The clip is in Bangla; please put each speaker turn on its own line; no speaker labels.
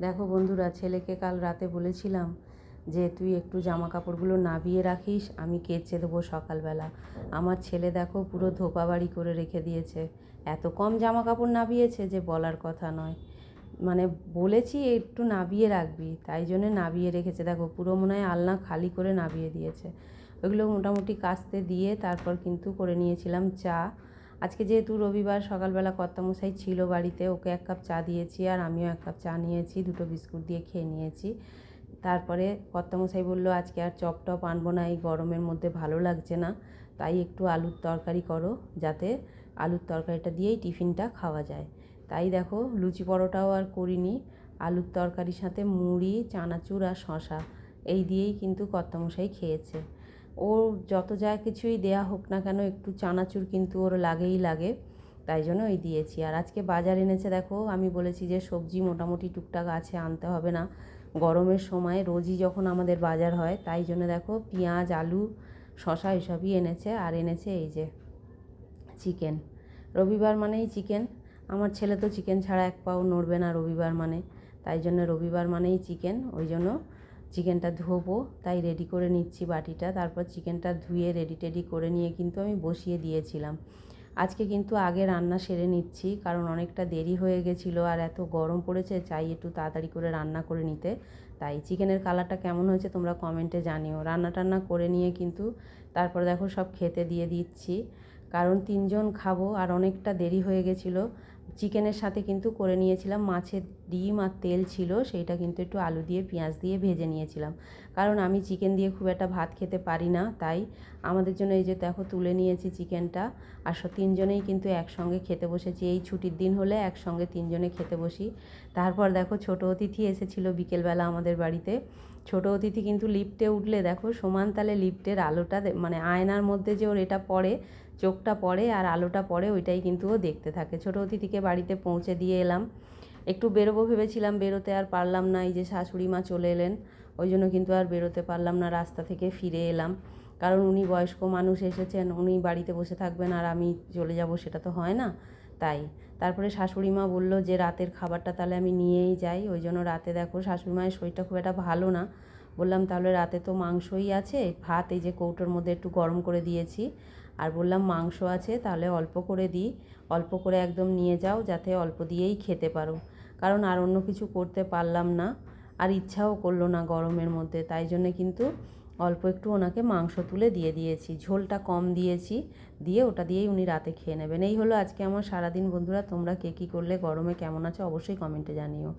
দেখো বন্ধুরা, ছেলেকে কাল রাতে বলেছিলাম যে তুই একটু জামা কাপড়গুলো নাবিয়ে রাখিস, আমি কেচে দেবো সকালবেলা। আমার ছেলে দেখো পুরো ধোপাবাড়ি করে রেখে দিয়েছে। এত কম জামা কাপড় নাবিয়েছে যে বলার কথা নয়। মানে বলেছি একটু নাবিয়ে রাখবি, তাই জন্যে নাবিয়ে রেখেছে। দেখো পুরো মনে হয় আলনা খালি করে নাবিয়ে দিয়েছে। ওইগুলো মোটামুটি কাচতে দিয়ে তারপর কিন্তু করে নিয়েছিলাম চা। আজকে যেহেতু রবিবার, সকালবেলা কর্তামশাই ছিল বাড়িতে, ওকে 1 কাপ চা দিয়েছি আর আমিও 1 কাপ চা নিয়েছি, 2টো বিস্কুট দিয়ে খেয়ে নিয়েছি। তারপরে কর্তামশাই বললো আজকে আর চপ টপ আনবো না, এই গরমের মধ্যে ভালো লাগছে না, তাই একটু আলুর তরকারি করো, যাতে আলুর তরকারিটা দিয়েই টিফিনটা খাওয়া যায়। তাই দেখো লুচি পরোটাও আর করিনি, আলুর তরকারির সাথে মুড়ি, চানাচুর আর শশা এই দিয়েই কিন্তু কর্তামশাই খেয়েছে। ও যত যা কিছুই দেয়া হোক না কেন, একটু চানাচুর কিন্তু ওর লাগেই লাগে, তাই জন্য ওই দিয়েছি। আর আজকে বাজার এনেছে দেখো, আমি বলেছি যে সবজি মোটামুটি টুকটাক আছে, আনতে হবে না গরমের সময়, রোজই যখন আমাদের বাজার হয়, তাই জন্য দেখো পেঁয়াজ, আলু, শশা এসবই এনেছে। আর এনেছে এই যে চিকেন। রবিবার মানেই চিকেন। আমার ছেলে তো চিকেন ছাড়া এক পাও নড়বে না রবিবার মানে, তাই জন্য রবিবার মানেই চিকেন। ওই জন্য চিকেনটা ধোবো, তাই রেডি করে নিচ্ছি বাটিটা। তারপর চিকেনটা ধুয়ে রেডি টেডি করে নিয়ে কিন্তু আমি বসিয়ে দিয়েছিলাম। আজকে কিন্তু আগে রান্না সেরে নিচ্ছি, কারণ অনেকটা দেরি হয়ে গেছিলো আর এত গরম পড়েছে, চাই একটু তাড়াতাড়ি করে রান্না করে নিতে। তাই চিকেনের কালারটা কেমন হয়েছে তোমরা কমেন্টে জানিও। রান্না টান্না করে নিয়ে কিন্তু তারপর দেখো সব খেতে দিয়ে দিচ্ছি, কারণ 3জন খাবো আর অনেকটা দেরি হয়ে গেছিলো। চিকেনের সাথে কিন্তু করে নিয়েছিলাম মাছের ডিম আর তেল ছিল, সেইটা কিন্তু একটু আলু দিয়ে পেঁয়াজ দিয়ে ভেজে নিয়েছিলাম, কারণ আমি চিকেন দিয়ে খুব একটা ভাত খেতে পারি না। তাই আমাদের জন্য এই যে দেখো তুলে নিয়েছি চিকেনটা, আর 3জনেই কিন্তু একসঙ্গে খেতে বসেছি। এই ছুটির দিন হলে একসঙ্গে 3জনে খেতে বসি। তারপর দেখো ছোটো অতিথি এসেছিলো বিকেলবেলা আমাদের বাড়িতে। ছোটো অতিথি কিন্তু লিফটে উঠলে দেখো সমান তালে লিফটের আলোটা মানে আয়নার মধ্যে যে ওর এটা পড়ে, চোখটা পড়ে আর আলোটা পড়ে, ওইটাই কিন্তু ও দেখতে থাকে। ছোটো অতিথিকে বাড়িতে পৌঁছে দিয়ে এলাম। একটু বেরোবো ভেবেছিলাম, বেরোতে আর পারলাম না, এই যে শাশুড়ি মা চলে এলেন, ওই জন্য কিন্তু আর বেরোতে পারলাম না, রাস্তা থেকে ফিরে এলাম। কারণ উনি বয়স্ক মানুষ এসেছেন, উনি বাড়িতে বসে থাকবেন আর আমি চলে যাব, সেটা তো হয় না। তাই তারপরে শাশুড়ি মা বললো যে রাতের খাবারটা তাহলে আমি নিয়েই যাই। ওই জন্য রাতে দেখো শাশুড়ি মায়ের শরীরটা খুব একটা ভালো না, বললাম তাহলে রাতে তো মাংসই আছে, ভাত এই যে কৌটোর মধ্যে একটু গরম করে দিয়েছি, আর বললাম মাংস আছে তাহলে অল্প করে দিই, অল্প করে একদম নিয়ে যাও, যাতে অল্প দিয়েই খেতে পারো। কারণ আর অন্য কিছু করতে পারলাম না, আর ইচ্ছাও করলো না গরমের মধ্যে, তাই জন্যে কিন্তু অল্প একটু ওনাকে মাংস তুলে দিয়ে দিয়েছি, ঝোলটা কম দিয়েছি, দিয়ে ওটা দিয়েই উনি রাতে খেয়ে নেবেন। এই হলো আজকে আমার সারাদিন বন্ধুরা। তোমরা কে কী করলে, গরমে কেমন আছো অবশ্যই কমেন্টে জানিও।